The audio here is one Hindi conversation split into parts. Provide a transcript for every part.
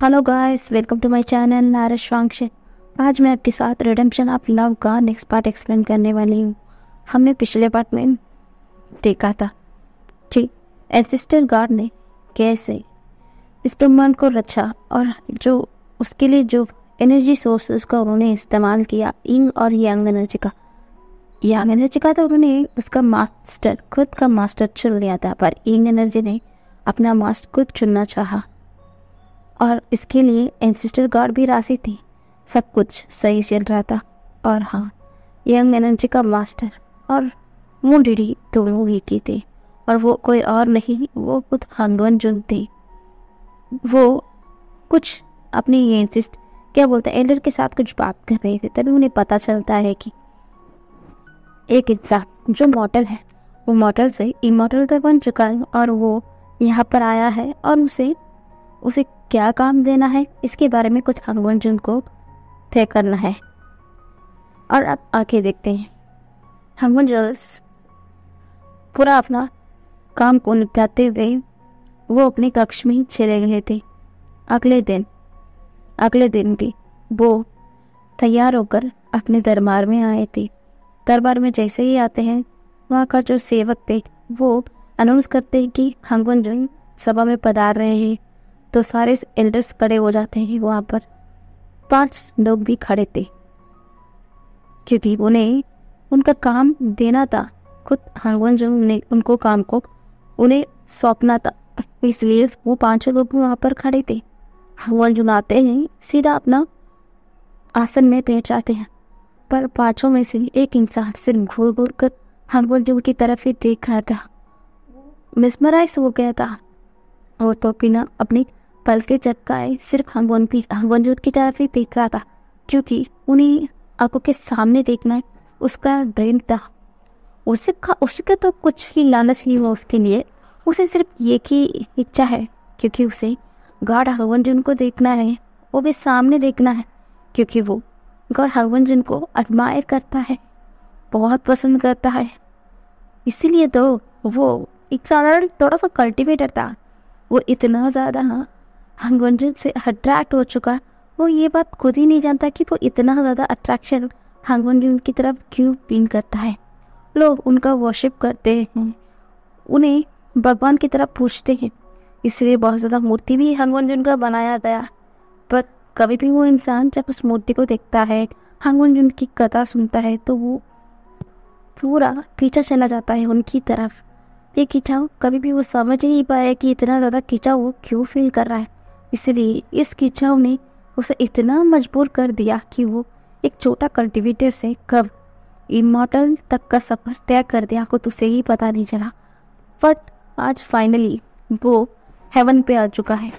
Hello guys, welcome to my channel नारिश वांगशे। आज मैं आपके साथ रिडेम्पशन ऑफ लव का नेक्स्ट पार्ट एक्सप्लेन करने वाली हूँ। हमने पिछले पार्ट में देखा था कि एंसेस्टर गॉड ने कैसे इस ब्रह्मांड को रचा और जो उसके लिए जो एनर्जी सोर्सेस का उन्होंने इस्तेमाल किया, यिंग और यांग एनर्जी का। यांग एनर्जी का तो उन्होंने उसका मास्टर, खुद का मास्टर चुन लिया था, पर यिंग एनर्जी ने अपना मास्टर खुद चुनना चाहा और इसके लिए एंसेस्टर गॉड भी राजी थी। सब कुछ सही चल रहा था। और हाँ, यंग एनर्जी का मास्टर और मुंडिडी दोनों ही की थे, और वो कोई और नहीं, वो खुद हंगवन जुन थी। वो कुछ अपनी ये क्या बोलते हैं, एल्डर के साथ कुछ बात कर रहे थे। तभी उन्हें पता चलता है कि एक इंसान जो मॉर्टल है वो मॉर्टल से इमॉर्टल तो बन चुका है, और वो यहाँ पर आया है और उसे क्या काम देना है इसके बारे में कुछ हंगवन जुन को तय करना है। और अब आके देखते हैं। हंगवन जुल्स पूरा अपना काम को निपटाते हुए वो अपने कक्ष में ही चले गए थे। अगले दिन भी वो तैयार होकर अपने दरबार में आए थे। दरबार में जैसे ही आते हैं, वहाँ का जो सेवक थे वो अनाउंस करते हैं कि हंगवन जुन सभा में पधार रहे हैं। तो सारे एल्डर्स खड़े हो जाते हैं। वहाँ पर 5 लोग भी खड़े थे, क्योंकि उन्हें उनका काम देना था। खुद हंगवन जुन ने उनको काम को उन्हें सौंपना था, इसलिए वो 5 लोग भी वहाँ पर खड़े थे। हंगवन जुन आते हैं, सीधा अपना आसन में बैठ जाते हैं, पर 5 में से एक इंसान सिर्फ घूर घूर कर हंगवन जुन की तरफ ही देख रहा था। मिसमराइज हो गया था। वो तो बिना अपनी पल के झपकाए सिर्फ हंगवन जुन की तरफ ही देख रहा था, क्योंकि उन्हें आंखों के सामने देखना है, उसका ड्रीम था। उसका तो कुछ ही लालच नहीं हुआ उसके लिए। उसे सिर्फ ये की इच्छा है, क्योंकि उसे गॉड हंगवन जुन को देखना है, वो भी सामने देखना है, क्योंकि वो गॉड हंगवन जुन को एडमायर करता है, बहुत पसंद करता है। इसीलिए तो वो एक साधारण थोड़ा सा कल्टिवेटर था। वो इतना ज़्यादा हंगवन जुन से अट्रैक्ट हो चुका, वो ये बात खुद ही नहीं जानता कि वो इतना ज़्यादा अट्रैक्शन हंगवन जुन की तरफ क्यों फील करता है। लोग उनका वर्शिप करते हैं, उन्हें भगवान की तरफ पूछते हैं, इसलिए बहुत ज़्यादा मूर्ति भी हंगवन जुन का बनाया गया। पर कभी भी वो इंसान जब उस मूर्ति को देखता है, हंगवन जुन की कथा सुनता है, तो वो पूरा खींचा चला जाता है उनकी तरफ। ये खिंचाव कभी भी वो समझ ही नहीं पाया कि इतना ज़्यादा खिंचाव वो क्यों फील कर रहा है। इसलिए इस खिंचाव ने उसे इतना मजबूर कर दिया कि वो एक छोटा कल्टिवेटर से कब इमॉर्टल तक का सफ़र तय कर दिया, खुद उसे ही पता नहीं चला। बट आज फाइनली वो हेवन पे आ चुका है,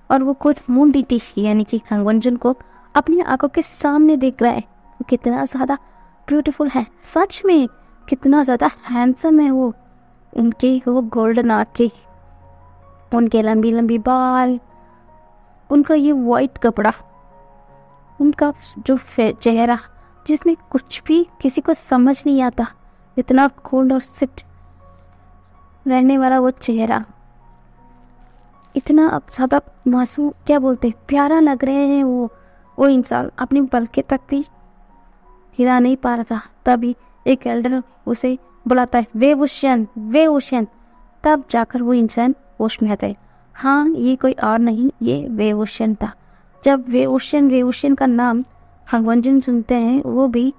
और वो खुद मून डीटी यानी कि हंगवन जुन को अपनी आंखों के सामने देख रहा है। वो कितना ज़्यादा ब्यूटीफुल है, सच में कितना ज़्यादा हैंडसम है वो। उनकी वो गोल्डन आँखें, उनके लंबी लंबी बाल, उनका ये वाइट कपड़ा, उनका जो चेहरा जिसमें कुछ भी किसी को समझ नहीं आता, इतना कोल्ड और सिफ्ट रहने वाला वो चेहरा, इतना ज़्यादा मासूम, क्या बोलते हैं, प्यारा लग रहे हैं वो इंसान अपनी पलके तक भी हिला नहीं पा रहा था। तभी एक एल्डर उसे बुलाता है, वे ओशियन। तब जाकर वो इंसान होश में आता है। हाँ, ये कोई और नहीं, ये वे ओशियन था। जब वे ओशियन का नाम हंगवन जुन सुनते हैं, वो भी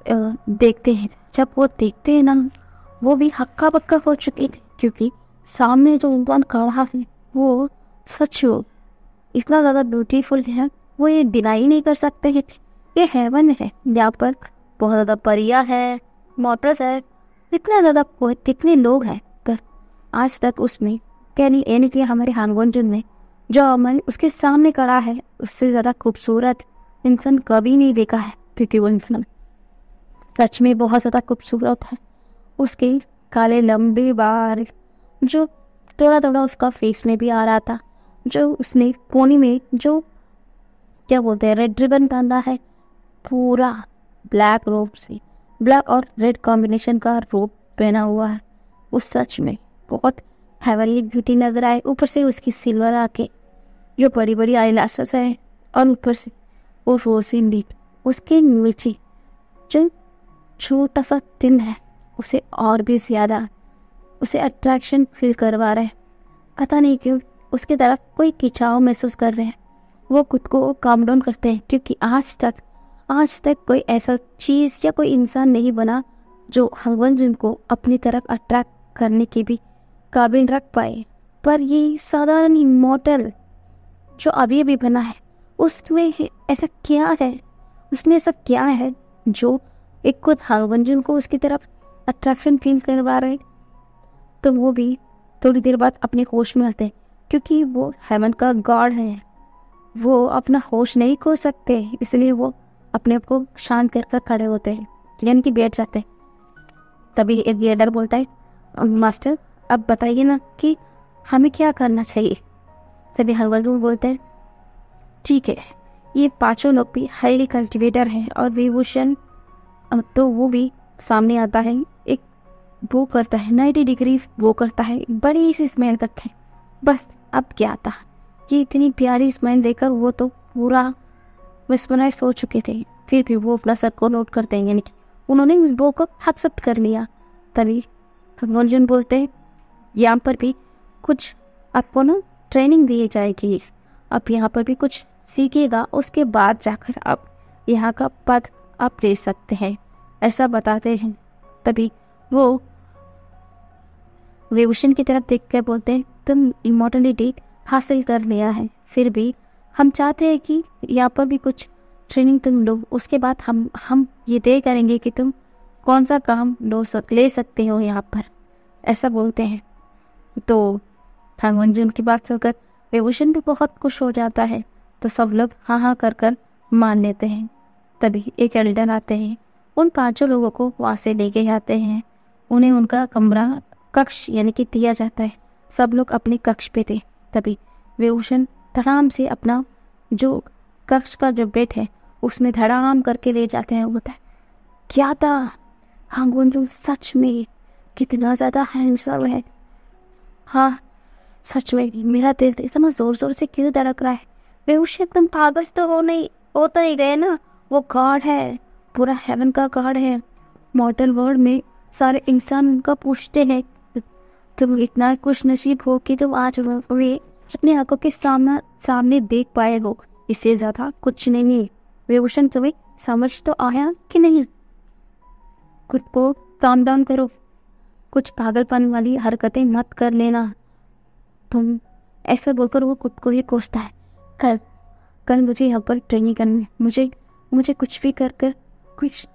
देखते हैं। जब वो देखते हैं ना, वो भी हक्का बक्का हो चुके थे, क्योंकि सामने जो इंसान खड़ा है वो सच हो इतना ज़्यादा ब्यूटीफुल है, वो ये डिनाई नहीं कर सकते हैं। ये हेवन है, यहाँ पर बहुत ज़्यादा परियां है, मोटर्स है, इतना ज़्यादा कितने लोग हैं, पर आज तक उसमें यानी कि हमारे हंगवन जुन ने जो हमारे उसके सामने खड़ा है, उससे ज़्यादा खूबसूरत इंसान कभी नहीं देखा है, क्योंकि वो इंसान सच में बहुत ज़्यादा खूबसूरत है। उसके काले लंबे बाल, जो थोड़ा थोड़ा उसका फेस में भी आ रहा था, जो उसने कोनी में जो क्या बोलते हैं रेड रिबन बांधा है, पूरा ब्लैक रोब से, ब्लैक और रेड कॉम्बिनेशन का रोब पहना हुआ है। वो सच में बहुत हेवनली ब्यूटी लग रहा है। ऊपर से उसकी सिल्वर आंखें, जो बड़ी बड़ी आई लैशेस है और ऊपर से वो रोजी लिप, उसके नीचे जो छोटा सा तिल है उसे और भी ज़्यादा उसे अट्रैक्शन फील करवा रहा है। पता नहीं क्यों उसकी तरफ कोई खिंचाव महसूस कर रहे हैं। वो खुद को काम डाउन करते हैं क्योंकि आज तक कोई ऐसा चीज़ या कोई इंसान नहीं बना जो हंगवंजुन को अपनी तरफ अट्रैक्ट करने की भी काबिल रख पाए। पर ये साधारण इमॉर्टल जो अभी अभी बना है उसमें ऐसा क्या है, उसमें ऐसा क्या है जो एक खुद हंगवंजुन को उसकी तरफ अट्रैक्शन फील करवा रहे। तो वो भी थोड़ी देर बाद अपने होश में आते हैं क्योंकि वो हेवन का गॉड है, वो अपना होश नहीं खो सकते, इसलिए वो अपने आप को शांत कर खड़े होते हैं, यानी कि बैठ जाते हैं। तभी एक गेडर बोलता है, मास्टर अब बताइए ना कि हमें क्या करना चाहिए। तभी हंगवंजुन बोलते हैं, ठीक है, ये पांचों लोग भी हाईली कल्टिवेटर हैं और विभूषण तो वो भी सामने आता है, एक वो करता है 90 डिग्री वो करता है, बड़ी सी स्मेल करता है। बस अब क्या था, ये इतनी प्यारी स्मेल देखकर वो तो पूरा विस्मराइज हो चुके थे, फिर भी वो अपना सर को नोट करते हैं, यानी कि उन्होंने उस बो को एक्सेप्ट कर लिया। तभी हंगवंजुन बोलते हैं, यहाँ पर भी कुछ आपको ना ट्रेनिंग दी जाएगी, आप यहाँ पर भी कुछ सीखिएगा, उसके बाद जाकर आप यहाँ का पद आप ले सकते हैं, ऐसा बताते हैं। तभी वो विभूषण की तरफ देखकर बोलते हैं, तुम इमॉर्टलिटी हासिल कर लिया है, फिर भी हम चाहते हैं कि यहाँ पर भी कुछ ट्रेनिंग तुम लो, उसके बाद हम ये तय करेंगे कि तुम कौन सा काम ले सकते हो यहाँ पर, ऐसा बोलते हैं। तो हंगवंजुन की बात सुनकर विभूषण भी बहुत खुश हो जाता है, तो सब लोग हाँ हाँ कर मान लेते हैं। तभी एक एल्डर आते हैं, उन पांचों लोगों को वहाँ से लेके जाते हैं, उन्हें उनका कमरा कक्ष यानी कि दिया जाता है। सब लोग अपने कक्ष पे थे। तभी विभूषण धड़ाम से अपना जो कक्ष का जो बेड है उसमें धड़ाम करके ले जाते हैं। होता है क्या था, हंगवंजुन सच में कितना ज़्यादा हैंडसम है। हाँ सच में मेरा दिल इतना ज़ोर ज़ोर से क्यों धड़क रहा है। विभूषण एकदम पागल तो हो तो नहीं गए ना, वो गॉड है, पूरा हेवन का गॉड है। मॉडर्न वर्ल्ड में सारे इंसान उनका पूछते हैं, तुम इतना खुश नसीब हो कि तुम आज वे अपनी आंखों के सामने देख पाए हो, इससे ज़्यादा कुछ नहीं। विभूषण तुम्हें समझ तो आया कि नहीं, खुद को काम डाउन करो, कुछ पागलपन वाली हरकतें मत कर लेना तुम, ऐसा बोलकर वो खुद को ही कोसता है। कल मुझे यहाँ पर ट्रेनिंग करनी है, मुझे कुछ भी कर कुछ,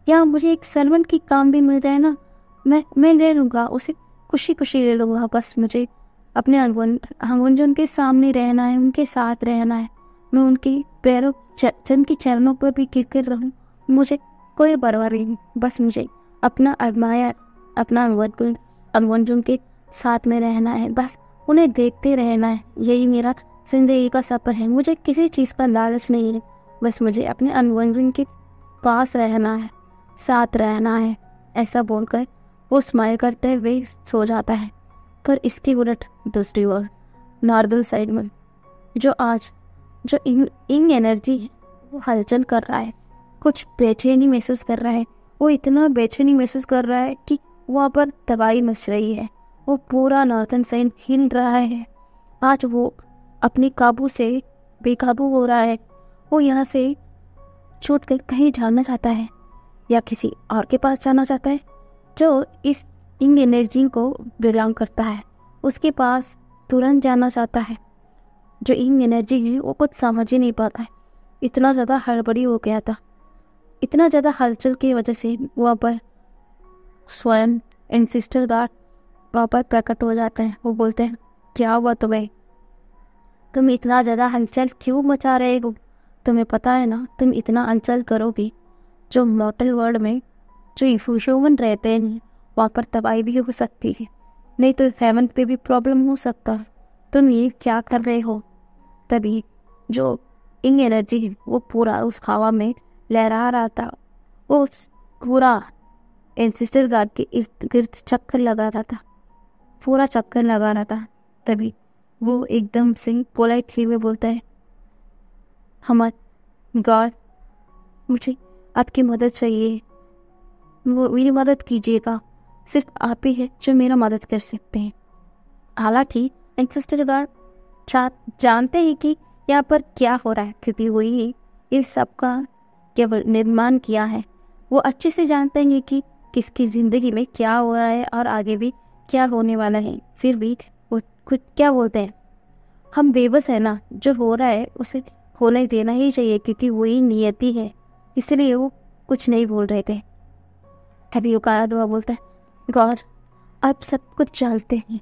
या मुझे एक सर्वेंट की काम भी मिल जाए ना, मैं ले लूँगा, उसे खुशी ले लूँगा। बस मुझे अपने हंगवंजुन के सामने रहना है, उनके साथ रहना है, मैं उनकी पैरों चंद के चरणों पर भी गिर रहूँ, मुझे कोई परवाह नहीं। बस मुझे अपना हंगवंजुन के साथ में रहना है, बस उन्हें देखते रहना है, यही मेरा जिंदगी का सफ़र है। मुझे किसी चीज़ का लालच नहीं है, बस मुझे अपने हंगवंजुन के पास रहना है, साथ रहना है, ऐसा बोलकर वो स्माइल करते हुए सो जाता है। पर इसके उलट दूसरी ओर नॉर्दर्न साइड में जो इंग एनर्जी है वो हलचल कर रहा है, कुछ बेचैनी महसूस कर रहा है। वो इतना बेचैनी महसूस कर रहा है कि वहाँ पर तबाही मच रही है, वो पूरा नॉर्दर्न साइड हिल रहा है। आज वो अपने काबू से बेकाबू हो रहा है। वो यहाँ से छूट कर कहीं जाना चाहता है या किसी और के पास जाना चाहता है जो इस इंग एनर्जी को बिलोंग करता है, उसके पास तुरंत जाना चाहता है। जो इंग एनर्जी है वो कुछ समझ ही नहीं पाता है, इतना ज़्यादा हड़बड़ी हो गया था। इतना ज़्यादा हलचल की वजह से वहाँ पर स्वयं एंसेस्टर गार्ड वहाँ पर प्रकट हो जाते हैं। वो बोलते हैं, क्या हुआ तुम्हें, तुम इतना ज़्यादा हलचल क्यों मचा रहे हो, तुम्हें पता है ना तुम इतना हलचल करोगी जो मॉर्टल वर्ल्ड में जो ह्यूमन रहते हैं वहाँ पर तबाही भी हो सकती है, नहीं तो हेवन पे भी प्रॉब्लम हो सकता है, तुम ये क्या कर रहे हो। तभी जो इंग एनर्जी है वो पूरा उस हवा में लहरा रहा था, वो पूरा एंसेस्टर गार्ड के इर्द गिर्द चक्कर लगा रहा था, पूरा चक्कर लगा रहा था। तभी वो एकदम से पोलाइटली में बोलता है, हमारे गॉड, मुझे आपकी मदद चाहिए, वो मेरी मदद कीजिएगा, सिर्फ आप ही है जो मेरा मदद कर सकते हैं। हालांकि एंसेस्टर गॉड जानते हैं कि यहाँ पर क्या हो रहा है, क्योंकि वही इस सब का केवल निर्माण किया है। वो अच्छे से जानते हैं कि किसकी ज़िंदगी में क्या हो रहा है और आगे भी क्या होने वाला है। फिर भी वो खुद क्या बोलते हैं, हम बेबस है ना, जो हो रहा है उसे होने देना ही चाहिए, क्योंकि वही नियति है। इसलिए वो कुछ नहीं बोल रहे थे। अभी वो काला दुआ बोलता है, गॉड आप सब कुछ जानते हैं,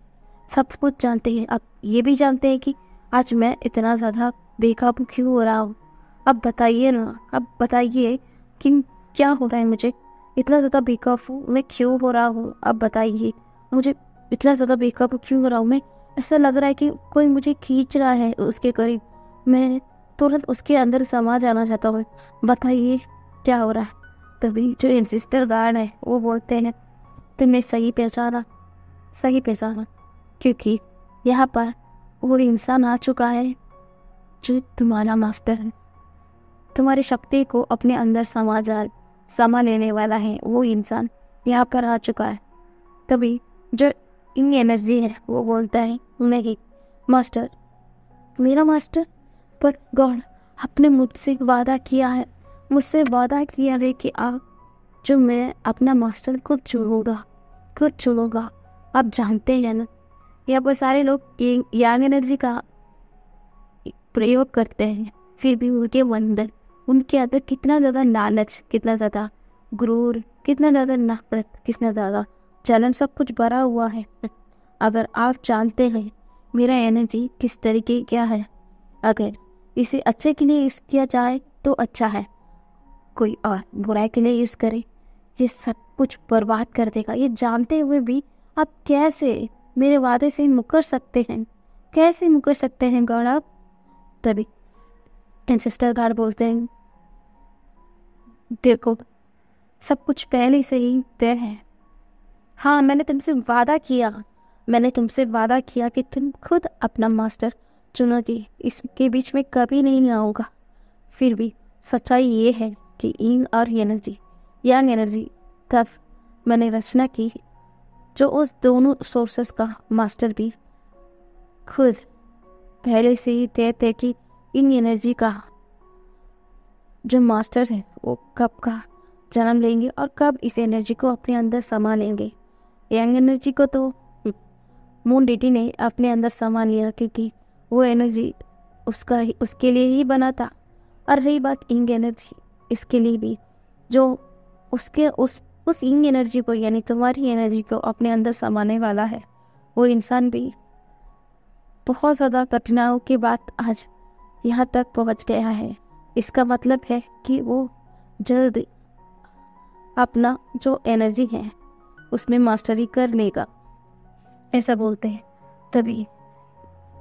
सब कुछ जानते हैं, आप ये भी जानते हैं कि आज मैं इतना ज़्यादा बेकाबू क्यों हो रहा हूँ। अब बताइए ना, अब बताइए कि क्या हो रहा है, मुझे इतना ज़्यादा बेकाबू मैं क्यों हो रहा हूँ। अब बताइए मुझे इतना ज़्यादा बेकाबू क्यों हो रहा हूँ मैं। ऐसा लग रहा है कि कोई मुझे खींच रहा है उसके करीब, मैं तुरंत उसके अंदर समा जाना चाहता हूँ। बताइए क्या हो रहा है। तभी जो एंसेस्टर गार्ड है वो बोलते हैं, तुमने सही पहचाना, सही पहचाना, क्योंकि यहाँ पर वो इंसान आ चुका है जो तुम्हारा मास्टर है, तुम्हारी शक्ति को अपने अंदर समा लेने वाला है। वो इंसान यहाँ पर आ चुका है। तभी जो इन एनर्जी है वो बोलता है, नहीं मास्टर, मेरा मास्टर, पर गॉड आपने मुझसे वादा किया है, मुझसे वादा किया है कि आप जो मैं अपना मास्टर खुद चुनूंगा। आप जानते हैं ना, यहाँ पर सारे लोग यांग एनर्जी का प्रयोग करते हैं, फिर भी उनके अंदर कितना ज़्यादा लालच, कितना ज़्यादा गुरूर, कितना ज़्यादा नफरत, कितना ज़्यादा जलन, सब कुछ भरा हुआ है। अगर आप जानते हैं मेरा एनर्जी किस तरीके क्या है, अगर इसे अच्छे के लिए यूज़ किया जाए तो अच्छा है, कोई और बुराई के लिए यूज़ करे ये सब कुछ बर्बाद कर देगा। ये जानते हुए भी आप कैसे मेरे वादे से मुकर सकते हैं, कैसे मुकर सकते हैं गॉड आप। तभी एंसेस्टर गॉड बोलते हैं, देखो सब कुछ पहले से ही तय है। हाँ, मैंने तुमसे वादा किया कि तुम खुद अपना मास्टर चुनोगे, इसके बीच में कभी नहीं आऊँगा। फिर भी सच्चाई ये है कि यिंग और एनर्जी, यांग एनर्जी, तब मैंने रचना की जो उस दोनों सोर्सेस का मास्टर भी खुद पहले से ही तय थे कि इन एनर्जी का जो मास्टर है वो कब का जन्म लेंगे और कब इस एनर्जी को अपने अंदर समा लेंगे। यंग एनर्जी को तो मून डिटी ने अपने अंदर समा लिया, क्योंकि वो एनर्जी उसके लिए ही बना था। और रही बात इंग एनर्जी, इसके लिए भी जो उसके उस इंग एनर्जी को, यानी तुम्हारी एनर्जी को अपने अंदर समाने वाला है, वो इंसान भी बहुत ज़्यादा कठिनाइयों के बाद आज यहाँ तक पहुँच गया है। इसका मतलब है कि वो जल्द अपना जो एनर्जी है उसमें मास्टरी कर लेगा, ऐसा बोलते हैं। तभी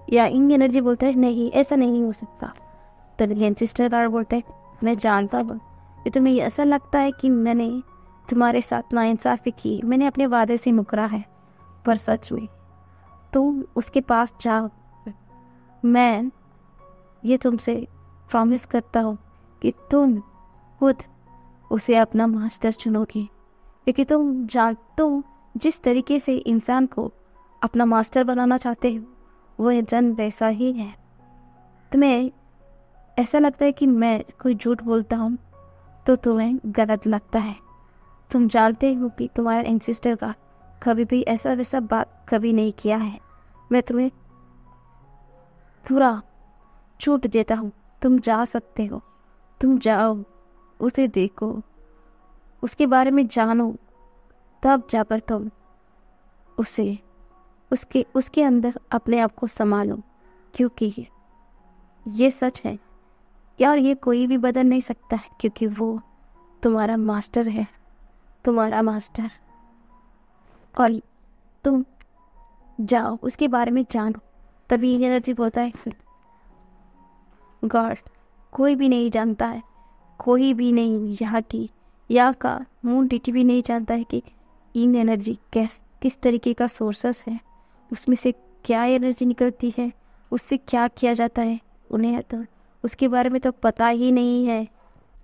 या इंग एनर्जी बोलता है, नहीं ऐसा नहीं हो सकता। तभी एंसेस्टर गार्ड बोलता है, मैं जानता हूँ कि तुम्हें ऐसा लगता है कि मैंने तुम्हारे साथ नाइंसाफ़ी की, मैंने अपने वादे से मुकरा है, पर सच में तुम उसके पास जाओ। मैं ये तुमसे प्रॉमिस करता हूँ कि तुम खुद उसे अपना मास्टर चुनोगे, क्योंकि तुम जिस तरीके से इंसान को अपना मास्टर बनाना चाहते हो वो इंसान वैसा ही है। तुम्हें ऐसा लगता है कि मैं कोई झूठ बोलता हूँ तो तुम्हें गलत लगता है। तुम जानते हो कि तुम्हारे एंसेस्टर का कभी भी ऐसा वैसा बात कभी नहीं किया है। मैं तुम्हें पूरा छूट देता हूँ, तुम जा सकते हो, तुम जाओ, उसे देखो, उसके बारे में जानो, तब जाकर तुम उसके अंदर अपने आप को संभालो, क्योंकि ये सच है यार, ये कोई भी बदल नहीं सकता है, क्योंकि वो तुम्हारा मास्टर है, तुम्हारा मास्टर। और तुम जाओ उसके बारे में जानो। तभी एनर्जी बोलता है, गॉड कोई भी नहीं जानता है, कोई भी नहीं, यहाँ का मून डिटी भी नहीं जानता है कि इन एनर्जी किस तरीके का सोर्सेस है, उसमें से क्या एनर्जी निकलती है उससे क्या किया जाता है उन्हें तो उसके बारे में तो पता ही नहीं है।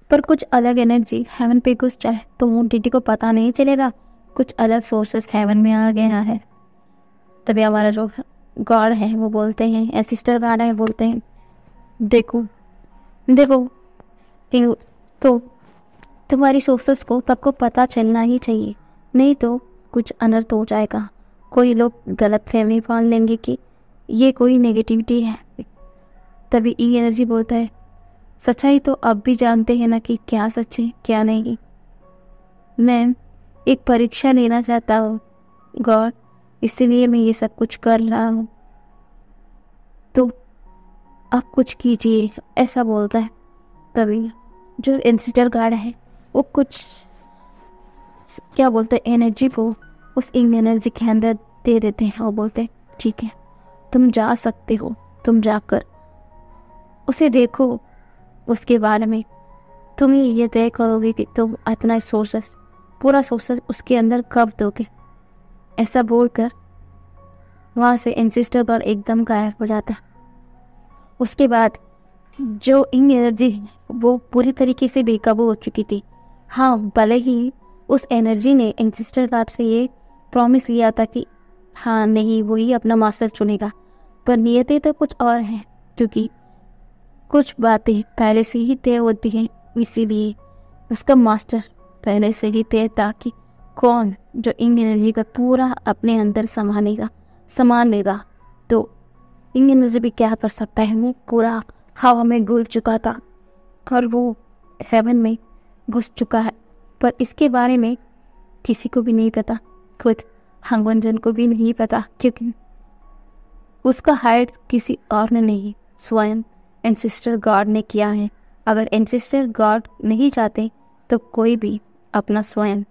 पर कुछ अलग एनर्जी हेवन पे घुस जाए तो वो डीडी को पता नहीं चलेगा। कुछ अलग सोर्सेस हेवन में आ गया है। तभी हमारा जो गॉड है वो बोलते हैं, एसिस्टर गॉड है बोलते हैं, देखो देखो तो तुम्हारी सोर्सेस को सबको पता चलना ही चाहिए, नहीं तो कुछ अनर्थ हो जाएगा। कोई लोग गलत फहमी मान लेंगे कि ये कोई नेगेटिविटी है। तभी ई एनर्जी बोलता है, सच्चाई तो अब भी जानते हैं ना कि क्या सच है क्या नहीं। मैं एक परीक्षा लेना चाहता हूँ गॉड, इसलिए मैं ये सब कुछ कर रहा हूँ, तो आप कुछ कीजिए, ऐसा बोलता है। तभी जो एंसिस्टर गार्ड है वो कुछ क्या बोलते हैं एनर्जी को उस इंग एनर्जी के अंदर दे देते हैं और बोलते हैं ठीक है तुम जा सकते हो, तुम जाकर उसे देखो, उसके बारे में तुम ये तय करोगे कि तुम अपना सोर्सेस पूरा सोर्सेस उसके अंदर कब दोगे। ऐसा बोलकर वहाँ से एंसिस्टर गार्ड एकदम गायब हो जाता है। उसके बाद जो इंग एनर्जी है वो पूरी तरीके से बेकाबू हो चुकी थी। हाँ, भले ही उस एनर्जी ने एंसिस्टर गार्ड से ये प्रॉमिस लिया था कि हाँ नहीं वही अपना मास्टर चुनेगा, पर नियतें तो कुछ और हैं, क्योंकि कुछ बातें पहले से ही तय होती हैं, इसीलिए उसका मास्टर पहले से ही तय था कि कौन जो इंग एनर्जी का पूरा अपने अंदर संभाल लेगा। तो इंग एनर्जी भी क्या कर सकता है, वो पूरा हवा में घुल चुका था और वो हेवन में घुस चुका है। पर इसके बारे में किसी को भी नहीं पता, खुद हंगवंजन को भी नहीं पता, क्योंकि उसका हाइड किसी और ने नहीं, स्वयं एंसिस्टर गॉड ने किया है। अगर एंसिस्टर गॉड नहीं चाहते तो कोई भी अपना स्वयं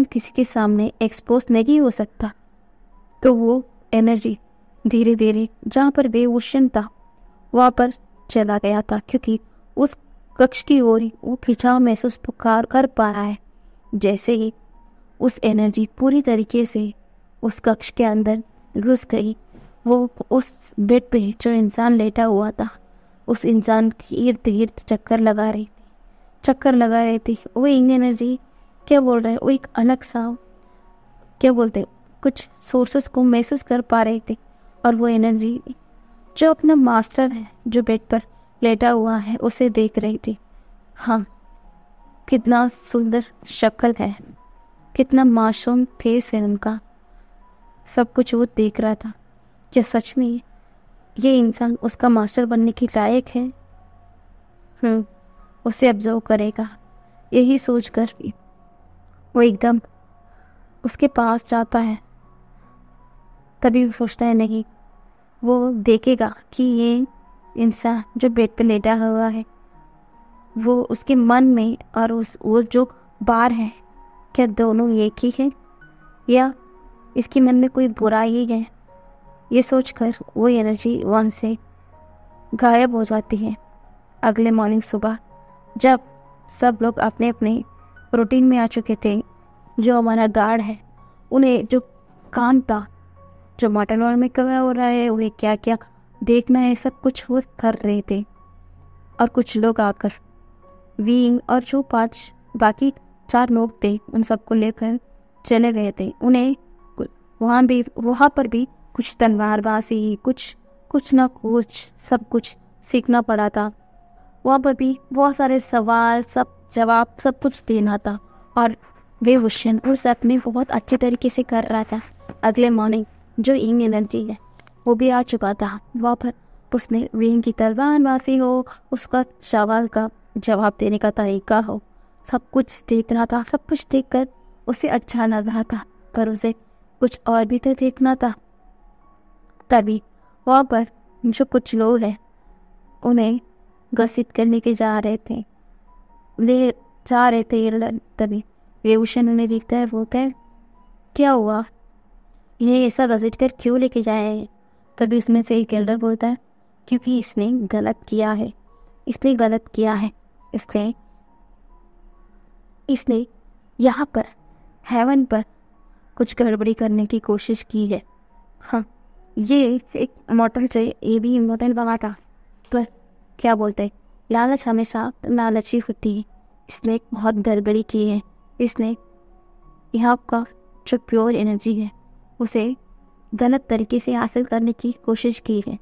किसी के सामने एक्सपोज नहीं हो सकता। तो वो एनर्जी धीरे धीरे जहाँ पर बेहोशन था वहाँ पर चला गया था, क्योंकि उस कक्ष की ओर वो खिंचाव महसूस कर पा रहा है। जैसे ही उस एनर्जी पूरी तरीके से उस कक्ष के अंदर घुस गई, वो उस बेड पे जो इंसान लेटा हुआ था उस इंसान की इर्द गिर्द चक्कर लगा रही थी। वो इंग एनर्जी क्या बोल रहे हैं, वो एक अलग सा क्या बोलते हैं कुछ सोर्सेस को महसूस कर पा रहे थे। और वो एनर्जी जो अपना मास्टर है जो बेड पर लेटा हुआ है उसे देख रही थी। हाँ, कितना सुंदर शक्ल है, कितना मासूम फेस है उनका, सब कुछ वो देख रहा था। क्या सच में ये इंसान उसका मास्टर बनने के लायक है? उसे ऑब्जर्व करेगा, यही सोचकर वो एकदम उसके पास जाता है। तभी वो सोचता है नहीं, वो देखेगा कि ये इंसान जो बेड पे लेटा हुआ है वो उसके मन में और वो जो बार है क्या दोनों एक ही है या इसके मन में कोई बुराई है। ये सोचकर वो एनर्जी वहाँ से गायब हो जाती है। अगले मॉर्निंग सुबह जब सब लोग अपने अपने रूटीन में आ चुके थे, जो हमारा गार्ड है उन्हें जो काम था, जो मटन वॉल में क्या हो रहा है, उन्हें क्या क्या देखना है, सब कुछ वो कर रहे थे। और कुछ लोग आकर विंग और जो 5 बाकी 4 लोग थे उन सबको लेकर चले गए थे। उन्हें वहाँ पर भी कुछ तलवारबाजी कुछ ना कुछ सब कुछ सीखना पड़ा था। वहाँ पर भी बहुत सारे सवाल सब जवाब सब कुछ देना था और वे क्वेश्चन और सब में बहुत अच्छे तरीके से कर रहा था। अगले मॉर्निंग जो इंग एनर्जी है वो भी आ चुका था वहाँ पर। उसने विंग की तलवारबाजी हो, उसका सवाल का जवाब देने का तरीका हो, सब कुछ देख रहा था। सब कुछ देखकर उसे अच्छा लग रहा था, पर उसे कुछ और भी तो देखना था। तभी वहाँ पर जो कुछ लोग हैं उन्हें घसीट कर लेके जा रहे थे तभी वेभूषण उन्हें देखता है, बोलता है क्या हुआ, इन्हें ऐसा घसीट कर क्यों लेके जाए हैं? तभी उसमें से एक एल्डर बोलता है क्योंकि इसने गलत किया है, इसने यहाँ पर हेवन पर कुछ गड़बड़ी करने की कोशिश की है। हाँ, ये एक इमोर्टल चाहिए, ये भी इमोर्टल बना था। पर क्या बोलते हैं, लालच हमेशा लालची होती है। इसने एक बहुत गड़बड़ी की है। इसने यहाँ का जो प्योर एनर्जी है उसे गलत तरीके से हासिल करने की कोशिश की है।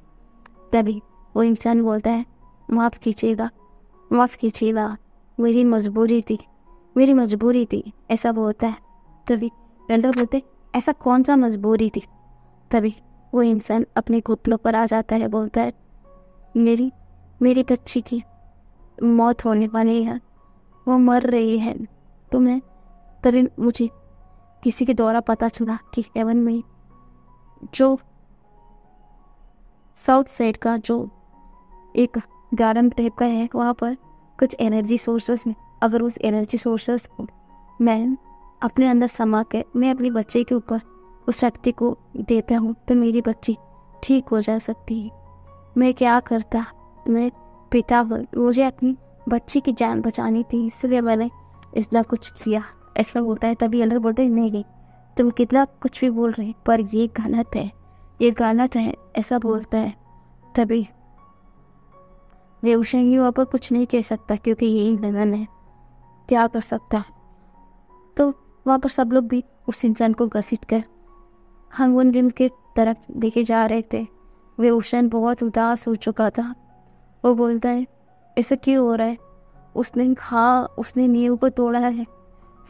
तभी वो इंसान बोलता है माफ़ कीजिएगा, माफ़ कीजिएगा, मेरी मजबूरी थी, मेरी मजबूरी थी, ऐसा बोलता है। तभी रंडर बोलते ऐसा कौन सा मजबूरी थी। तभी वो इंसान अपने घुटनों पर आ जाता है, बोलता है मेरी मेरी बच्ची की मौत होने वाली है, वो मर रही है। तो मैं तभी मुझे किसी के द्वारा पता चला कि हेवन में जो साउथ साइड का जो एक गार्डन टाइप का है, वहाँ पर कुछ एनर्जी सोर्सेस हैं। अगर उस एनर्जी सोर्सेस को मैं अपने अंदर समा के मैं अपनी बच्चे के ऊपर उस शक्ति को देता हूँ तो मेरी बच्ची ठीक हो जा सकती है। मैं क्या करता, मैं पिता मुझे अपनी बच्ची की जान बचानी थी, इसलिए मैंने इतना कुछ किया, ऐसा बोलता है। तभी एल्डर बोलते हैं नहीं, तुम कितना कुछ भी बोल रहे हैं पर ये गलत है, ये गलत है, ऐसा बोलता है। तभी वे उषंगी वहाँ पर कुछ नहीं कह सकता क्योंकि यही लगन है, क्या कर सकता। तो वहाँ पर सब लोग भी उस इंसान को घसीट कर हंगवन जिम के तरफ लेके जा रहे थे। वे उषन बहुत उदास हो चुका था। वो बोलता है ऐसा क्यों हो रहा है। उसने नींव को तोड़ा है,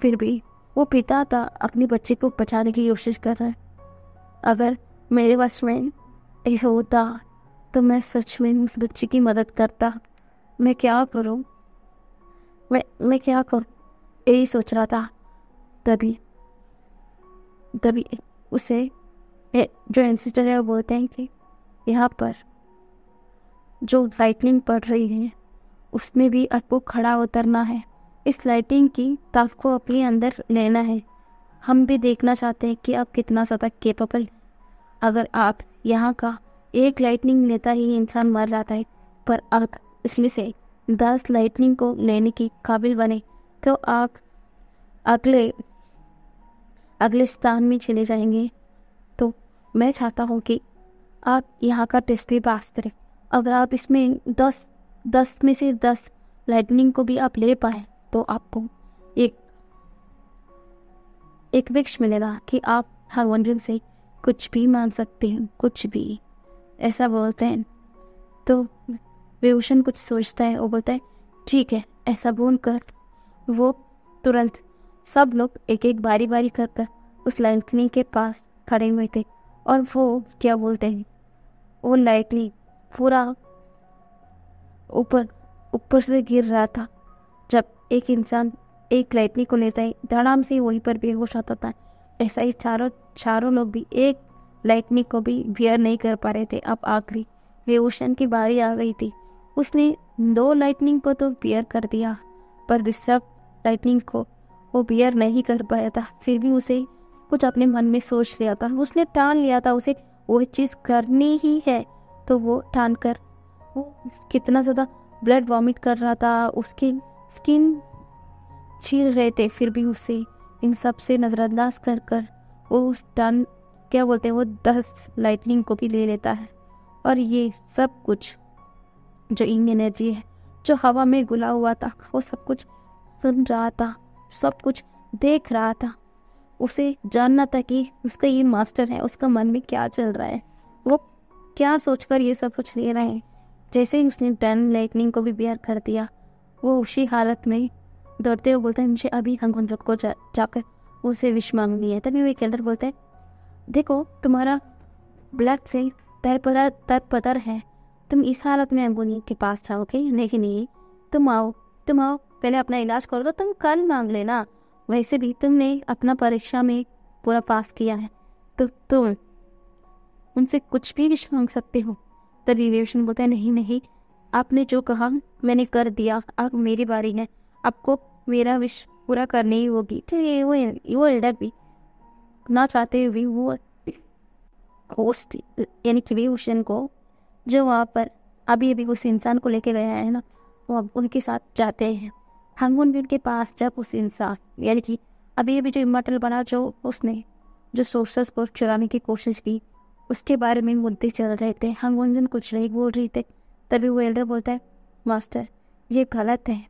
फिर भी वो पिता था, अपनी बच्ची को बचाने की कोशिश कर रहा है। अगर मेरे वश में ये होता तो मैं सच में उस बच्ची की मदद करता। मैं क्या करूं, मैं क्या करूं, यही सोच रहा था। तभी उसे जो एंसेस्टर है वो बोलते हैं कि यहाँ पर जो लाइटनिंग पड़ रही है उसमें भी आपको खड़ा उतरना है, इस लाइटिंग की ताकत को अपने अंदर लेना है। हम भी देखना चाहते हैं कि आप कितना ज़्यादा केपेबल। अगर आप यहाँ का एक लाइटनिंग लेता ही इंसान मर जाता है, पर आप इसमें से 10 लाइटनिंग को लेने की काबिल बने तो आप अगले स्थान में चले जाएंगे। तो मैं चाहता हूँ कि आप यहाँ का टेस्ट भी पास करें। अगर आप इसमें 10 में से 10 लाइटनिंग को भी आप ले पाए तो आपको एक विश मिलेगा कि आप हंगवन से कुछ भी मान सकते हैं, कुछ भी, ऐसा बोलते हैं। तो विभूषण कुछ सोचता है, वो बोलता है ठीक है। ऐसा बोलकर वो तुरंत सब लोग एक एक बारी बारी कर उस लाइटनिंग के पास खड़े हुए थे और वो क्या बोलते हैं, वो लाइटनिंग पूरा ऊपर से गिर रहा था। जब एक इंसान एक लाइटनिंग को लेता है धड़ाम से वहीं पर बेहोश होता था। ऐसा ही चारों लोग भी एक लाइटनिंग को भी बियर नहीं कर पा रहे थे। अब आखिरी विभूषण की बारी आ गई थी। उसने 2 लाइटनिंग को तो बियर कर दिया पर दूसरा लाइटनिंग को वो बियर नहीं कर पाया था। फिर भी उसे कुछ अपने मन में सोच लिया था, उसने ठान लिया था उसे वो चीज़ करनी ही है। तो वो ठान कर वो कितना ज़्यादा ब्लड वॉमिट कर रहा था, उसकी स्किन छील रहे थे, फिर भी उसे इन सब से नज़रअंदाज कर वो उस टन क्या बोलते हैं वो 10 लाइटनिंग को भी ले लेता है। और ये सब कुछ जो इंग एनर्जी है जो हवा में घुला हुआ था वो सब कुछ सुन रहा था, सब कुछ देख रहा था। उसे जानना था कि उसका ये मास्टर है, उसका मन में क्या चल रहा है, वो क्या सोचकर ये सब कुछ ले रहे हैं। जैसे ही उसने 10 लाइटनिंग को भी बियर कर दिया वो उसी हालत में दौड़ते हुए बोलता है मुझे अभी हंगवन को जाकर उसे विश मांगनी है। तभी वो एक एल्डर बोलते हैं देखो तुम्हारा ब्लड से तत्पतर है, तुम इस हालत में हंगवन के पास जाओगे, नहीं तुम आओ पहले अपना इलाज कर दो, तुम कल मांग लेना। वैसे भी तुमने अपना परीक्षा में पूरा पास किया है तो तुम उनसे कुछ भी विश मांग सकते हो। तभी विभूषण बोलता है नहीं, आपने जो कहा मैंने कर दिया, अब मेरी बारी है, आपको मेरा विश पूरा करनी ही होगी। चलिए वो एल्डर भी ना चाहते हुए वो होस्ट यानी कि विभूषण को जो वहाँ पर अभी उस इंसान को लेके गया है ना, वो अब उनके साथ जाते हैं हंगवन के पास। जब उस इंसान यानी कि अभी जो इमॉर्टल बना, जो उसने जो सोर्सेस को चुराने की कोशिश की, उसके बारे में मुद्दे चल रहे थे। हंगवंजन कुछ नहीं बोल रही थे। तभी वो एल्डर बोलता है, मास्टर ये गलत है,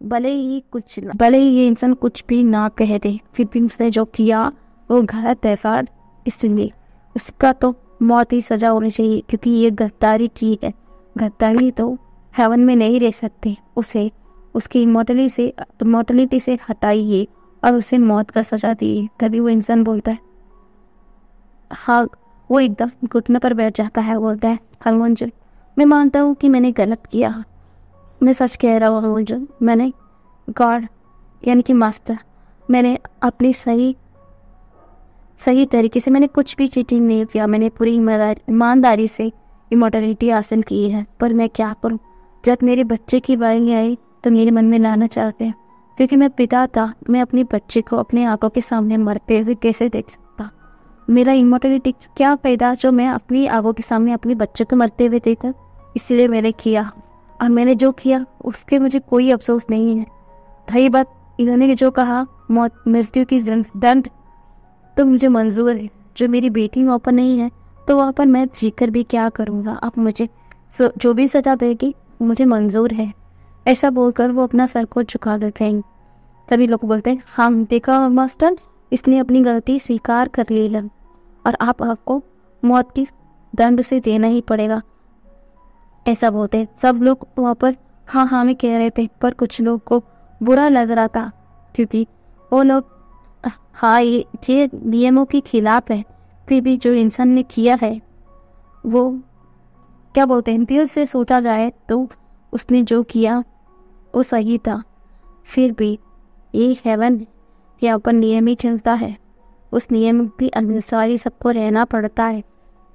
भले ही ये इंसान कुछ भी ना कह दे, फिर भी उसने जो किया वो गलत है सर, इसलिए उसका तो मौत ही सजा होनी चाहिए, क्योंकि ये गद्दारी की है। गद्दारी तो हेवन में नहीं रह सकते, उसे उसकी इमोर्टलिटी से हटाइए और उसे मौत का सजा दिए। तभी वो इंसान बोलता है, हाँ, वो एकदम घुटने पर बैठ जाता है, बोलता है, हंगवंजन मैं मानता हूँ कि मैंने गलत किया, मैं सच कह रहा हूँ हंगवंजन, मैंने गॉड यानी कि मास्टर, मैंने अपनी सही तरीके से मैंने कुछ भी चीटिंग नहीं किया, मैंने पूरी ईमानदारी से इमोर्टलिटी हासिल की है। पर मैं क्या करूं, जब मेरे बच्चे की बारी आई तो मेरे मन में लाना आ गया, क्योंकि मैं पिता था, मैं अपने बच्चे को अपने आंखों के सामने मरते हुए कैसे देख सकता। मेरा इमोर्टलिटी क्या फायदा जो मैं अपनी आंखों के सामने अपने बच्चे को मरते हुए देखा। इसलिए मैंने किया, और मैंने जो किया उसके मुझे कोई अफसोस नहीं है। रही बात इन्होंने जो कहा मृत्यु की दंड, तो मुझे मंजूर है। जो मेरी बेटी वहाँ पर नहीं है तो वहाँ पर मैं जीकर भी क्या करूँगा, आप मुझे जो भी सजा देगी मुझे मंजूर है। ऐसा बोलकर वो अपना सर को झुका देते हैं। तभी लोग बोलते हैं, हम देखा मास्टर, इसने अपनी गलती स्वीकार कर ली है और आपको मौत की दंड से देना ही पड़ेगा, ऐसा बोलते हैं। सब लोग वहाँ पर हाँ में कह रहे थे, पर कुछ लोग को बुरा लग रहा था, क्योंकि वो लोग हाँ ये नियमों के खिलाफ है, फिर भी जो इंसान ने किया है वो क्या बोलते हैं, दिल से सोचा जाए तो उसने जो किया वो सही था। फिर भी ये हेवन यहाँ पर नियम ही चलता है, उस नियम के अनुसार ही सबको रहना पड़ता है।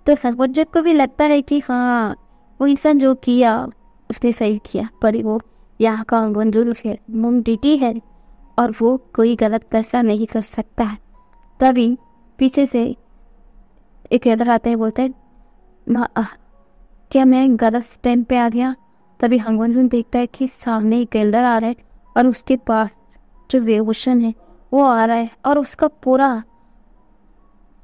तो सर्वोच्च को भी लगता है कि हाँ वो इंसान जो किया उसने सही किया, पर वो यहाँ का मंजूर है, मुमटिटी है, और वो कोई गलत फैसला नहीं कर सकता है। तभी पीछे से एक एल्डर आते हैं, बोलते हैं, क्या मैं गलत टाइम पे आ गया। तभी हंगवंजन देखता है कि सामने एक एल्डर आ रहा है और उसके पास जो वेवोशन है वो आ रहा है और उसका पूरा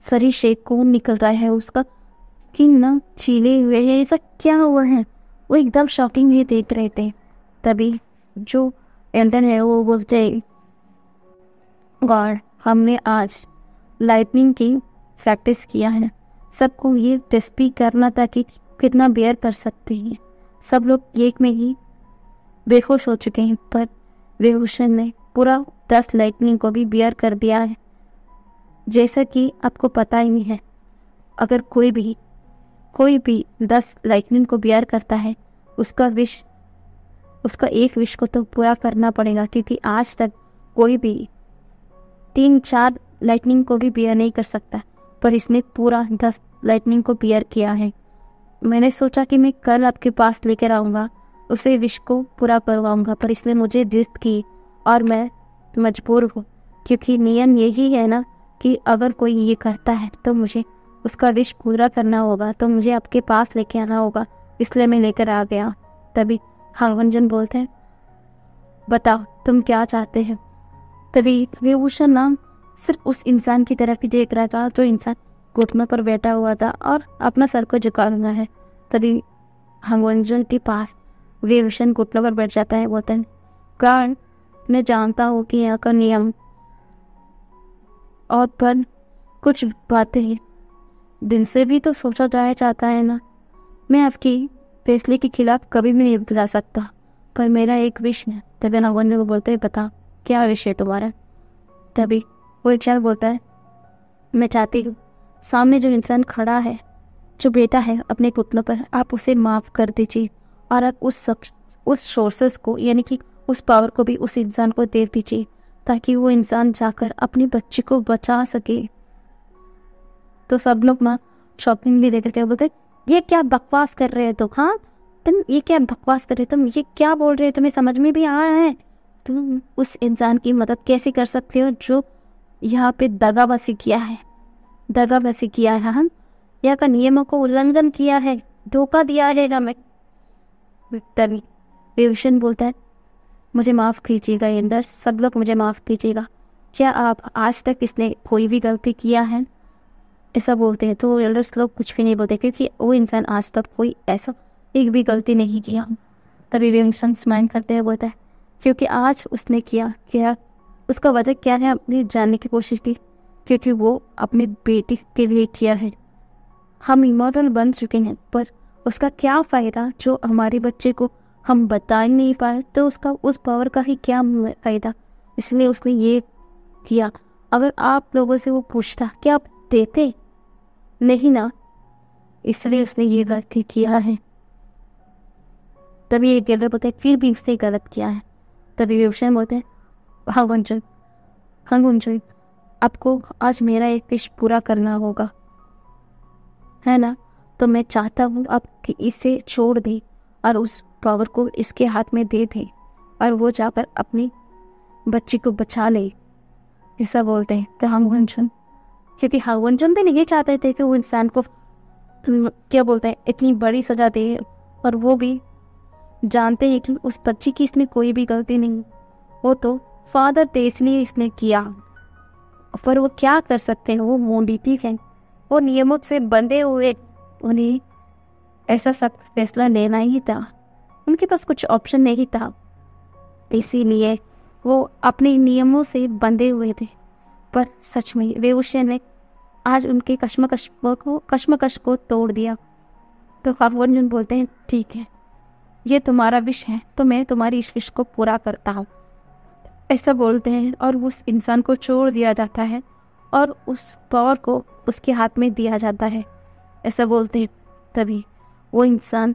शरीर शेक खून निकल रहा है, उसका स्किन ना छीले हुए है, ऐसा क्या हुआ है। वो एकदम शॉकिंग ही देख रहे थे। तभी जो एल्डर है वो बोलते हैं, गॉड हमने आज लाइटनिंग की प्रैक्टिस किया है, सबको ये टेस्ट भी करना था कि कितना बेयर कर सकते हैं। सब लोग एक में ही बेहोश हो चुके हैं, पर वेवोशन ने पूरा 10 लाइटनिंग को भी बेयर कर दिया है। जैसा कि आपको पता ही नहीं है, अगर कोई भी 10 लाइटनिंग को बेयर करता है, उसका एक विश को तो पूरा करना पड़ेगा, क्योंकि आज तक कोई भी 3-4 लाइटनिंग को भी बेयर नहीं कर सकता, पर इसने पूरा 10 लाइटनिंग को बेयर किया है। मैंने सोचा कि मैं कल आपके पास लेकर आऊँगा, उसे विश को पूरा करवाऊँगा, पर इसने मुझे जिद की और मैं मजबूर हूँ, क्योंकि नियम यही है ना कि अगर कोई ये करता है तो मुझे उसका विश पूरा करना होगा, तो मुझे आपके पास लेके आना होगा, इसलिए मैं लेकर आ गया। तभी हंगवंजन बोलते हैं, बताओ तुम क्या चाहते हो। तभी विभूषण नाम सिर्फ उस इंसान की तरफ ही देख रहा था जो इंसान घुटनों पर बैठा हुआ था और अपना सर को झुका हुआ है। तभी हंगवंजन के पास विभूषण घुटनों पर बैठ जाता है, बोलता है, गार्ड मैं जानता हूँ कि यहाँ का नियम और पर कुछ बातें दिन से भी तो सोचा जाया चाहता है ना। मैं आपकी फैसले के खिलाफ कभी भी नहीं जा सकता, पर मेरा एक विश है। तभी हंगवंजन को बोलते हैं, बता क्या विश है तुम्हारा। तभी वो इंसान बोलता है, मैं चाहती हूँ सामने जो इंसान खड़ा है, जो बेटा है अपने घुटनों पर, आप उसे माफ़ कर दीजिए और आप उस सोर्सेस को यानी कि उस पावर को भी उस इंसान को दे दीजिए, ताकि वो इंसान जाकर अपने बच्चे को बचा सके। तो सब लोग ना शॉपिंग भी देखते हैं, बोलते ये क्या बकवास कर रहे हो तुम, हाँ तुम ये क्या बकवास कर रहे हो, तुम ये क्या बोल रहे हो, तुम्हें समझ में भी आ रहा है, तुम उस इंसान की मदद कैसे कर सकते हो जो यहाँ पे दगाबाजी किया है, हम यहाँ का नियमों को उल्लंघन किया है, धोखा दिया है हमें। तभी विभूषण बोलता है, मुझे माफ़ कीजिएगा एल्डर, सब लोग मुझे माफ़ कीजिएगा। क्या आप आज तक इसने कोई भी गलती किया है? ऐसा बोलते हैं। तो एल्डर्स लोग कुछ भी नहीं बोलते क्योंकि वो इंसान आज तक कोई ऐसा एक भी गलती नहीं किया। तभी वे इंसान स्माइल करते हुए बोलता है क्योंकि आज उसने किया उसका वजह क्या है, अपनी जानने की कोशिश की, क्योंकि वो अपनी बेटी के लिए किया है। हम इमोर्टल बन चुके हैं, पर उसका क्या फ़ायदा जो हमारे बच्चे को हम बता ही नहीं पाए, तो उसका उस पावर का ही क्या फ़ायदा। इसलिए उसने ये किया। अगर आप लोगों से वो पूछता क्या आप देते, नहीं ना, इसलिए उसने ये गलती किया है। तभी एक गलत बोलते हैं फिर भी उसने गलत किया है। तभी विभूषण बोलते हैं हाँ गुंजन, आपको आज मेरा एक विश पूरा करना होगा, है ना। तो मैं चाहता हूँ आप कि इसे छोड़ दे और उस पावर को इसके हाथ में दे दे और वो जाकर अपनी बच्ची को बचा ले। ऐसा बोलते हैं। तो हांगवंचन, क्योंकि हांगवंचन भी नहीं चाहते थे कि वो इंसान को क्या बोलते हैं इतनी बड़ी सजा दे, और वो भी जानते हैं कि उस बच्ची की इसमें कोई भी गलती नहीं, वो तो फादर थे इसलिए इसने किया। पर वो क्या कर सकते हैं, वो मोंडिटी हैं, वो नियमों से बंधे हुए, उन्हें ऐसा सख्त फैसला लेना ही था, उनके पास कुछ ऑप्शन नहीं था। इसीलिए वो अपने नियमों से बंधे हुए थे। पर सच में विभूषण ने आज उनके कश्मकश को तोड़ दिया। तो हांगवंचन बोलते हैं ठीक है, ये तुम्हारा विश है तो मैं तुम्हारी इस विश को पूरा करता हूँ। ऐसा बोलते हैं और उस इंसान को छोड़ दिया जाता है और उस पावर को उसके हाथ में दिया जाता है। ऐसा बोलते हैं। तभी वो इंसान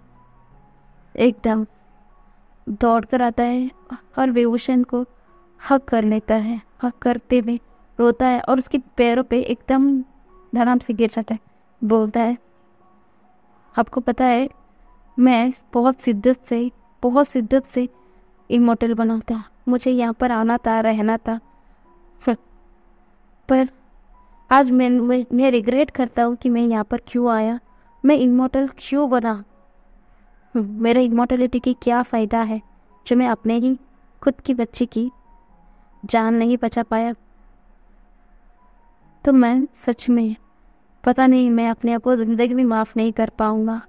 एकदम दौड़ कर आता है और विभूषण को हक कर लेता है। हक करते हुए रोता है और उसके पैरों पे एकदम धड़ाम से गिर जाता है। बोलता है आपको पता है मैं बहुत शिद्दत से इमोर्टल बना था, मुझे यहाँ पर आना था, रहना था, पर आज मैं रिग्रेट करता हूँ कि मैं यहाँ पर क्यों आया, मैं इमोर्टल क्यों बना। मेरे इमोर्टलिटी की क्या फ़ायदा है जो मैं अपने ही खुद की बच्ची की जान नहीं बचा पाया। तो मैं सच में पता नहीं मैं अपने आप को ज़िंदगी में माफ़ नहीं कर पाऊँगा।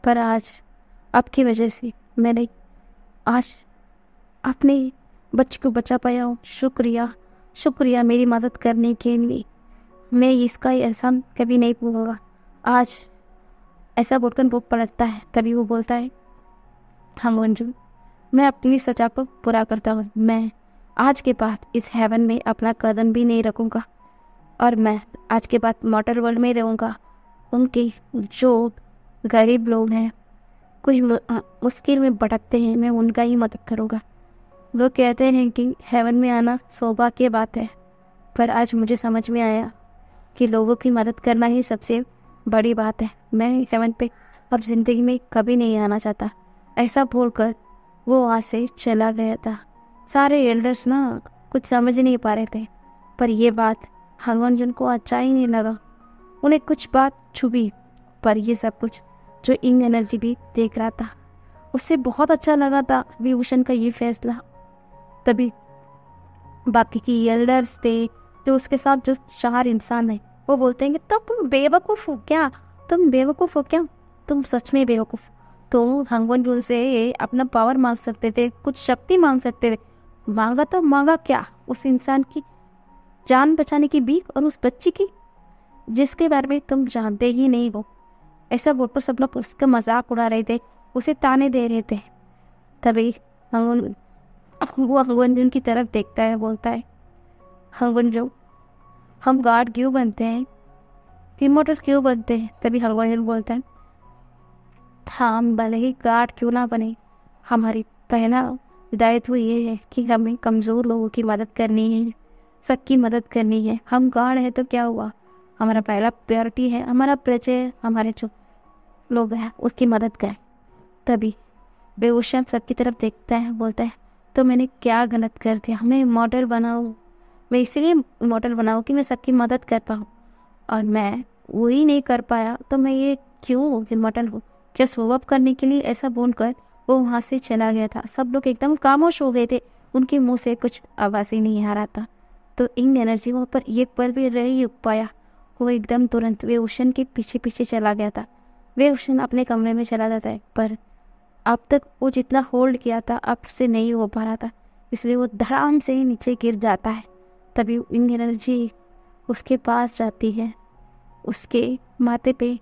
पर आज आपकी वजह से मैंने आज अपने बच्चे को बचा पाया हूँ। शुक्रिया मेरी मदद करने के लिए, मैं इसका एहसान कभी नहीं भूलूंगा। आज ऐसा बोलकर वो पलटता है। तभी वो बोलता है हांगवंचन, मैं अपनी सजा को पूरा करता हूँ। मैं आज के बाद इस हेवन में अपना कदम भी नहीं रखूँगा और मैं आज के बाद मॉडर्न वर्ल्ड में रहूँगा। उनके जो गरीब लोग हैं, कुछ मुश्किल में भटकते हैं, मैं उनका ही मदद करूँगा। लोग कहते हैं कि हेवन में आना सौभाग्य की बात है, पर आज मुझे समझ में आया कि लोगों की मदद करना ही सबसे बड़ी बात है। मैं हेवन पे अब ज़िंदगी में कभी नहीं आना चाहता। ऐसा बोलकर वो वहाँ से चला गया था। सारे एल्डर्स ना कुछ समझ नहीं पा रहे थे, पर ये बात हांगवंचन को अच्छा ही नहीं लगा। उन्हें कुछ बात छुपी, पर ये सब कुछ जो इंग एनर्जी भी देख रहा था उससे बहुत अच्छा लगा था विभूषण का ये फैसला। तभी बाकी की एल्डर्स थे जो उसके साथ जो 4 इंसान है, वो बोलते हैं कि तो तुम बेवकूफ़ हो क्या, तुम सच में बेवकूफ़। तुम हांगवंचन से अपना पावर मांग सकते थे, कुछ शक्ति मांग सकते थे, मांगा तो मांगा क्या, उस इंसान की जान बचाने की भीख और उस बच्ची की जिसके बारे में तुम जानते ही नहीं हो। ऐसा बोलकर सब लोग उसका मजाक उड़ा रहे थे, उसे ताने दे रहे थे। तभी वो हांगवंचन की तरफ देखता है, बोलता है हांगवंचन, हम गार्ड क्यों बनते हैं, इमोर्टल क्यों बनते हैं। तभी हांगवंचन बोलता है हाँ, हम भले ही गार्ड क्यों ना बने, हमारी पहला दायित्व ये है कि हमें कमज़ोर लोगों की मदद करनी है, सबकी मदद करनी है। हम गार्ड है तो क्या हुआ, हमारा पहला प्रायोरिटी है हमारा प्रजय, हमारे जो लोग हैं उसकी मदद करें। तभी बेहोशा सबकी तरफ देखता है, बोलता है तो मैंने क्या गलत कर दिया, मैं इमॉर्टल बनाऊँ, मैं इसलिए इमॉर्टल बनाऊँ कि मैं सबकी मदद कर पाऊँ, और मैं वही नहीं कर पाया तो मैं ये क्यों इमॉर्टल हूँ, क्या स्वभाव करने के लिए। ऐसा बोलकर वो वहाँ से चला गया था। सब लोग एकदम खामोश हो गए थे, उनके मुंह से कुछ आवाज़ ही नहीं आ रहा था। तो इंग एनर्जी वहाँ पर एक पल भी रह ही पाया। वो एकदम तुरंत वे ओशन के पीछे पीछे चला गया था। वे ओशन अपने कमरे में चला जाता है, पर अब तक वो जितना होल्ड किया था अब से नहीं हो पा रहा था, इसलिए वो धड़ाम से नीचे गिर जाता है। तभी विंग एनर्जी उसके पास जाती है, उसके माथे पे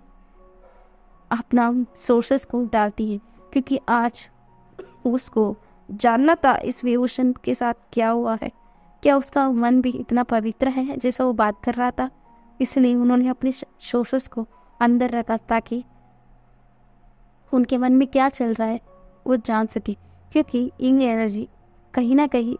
अपना सोर्सेस को डालती है, क्योंकि आज उसको जानना था इस वेवोशन के साथ क्या हुआ है। क्या उसका मन भी इतना पवित्र है जैसा वो बात कर रहा था? इसलिए उन्होंने अपने सोर्सेस को अंदर रखा ताकि उनके मन में क्या चल रहा है वो जान सके, क्योंकि इंग एनर्जी कहीं ना कहीं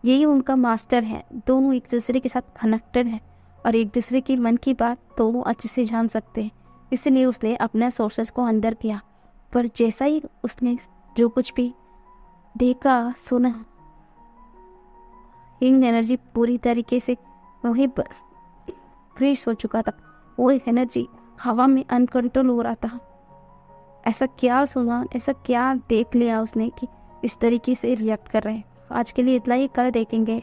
यही उनका मास्टर है। दोनों एक दूसरे के साथ कनेक्टेड हैं और एक दूसरे के मन की बात दोनों अच्छे से जान सकते हैं। इसलिए उसने अपने सोर्सेस को अंदर किया, पर जैसा ही उसने जो कुछ भी देखा सुना, इंग एनर्जी पूरी तरीके से वहीं पर फ्रीज हो चुका था। वो एनर्जी हवा में अनकंट्रोल हो रहा था। ऐसा क्या सुना, ऐसा क्या देख लिया उसने कि इस तरीके से रिएक्ट कर रहे हैं। आज के लिए इतना ही, कल देखेंगे।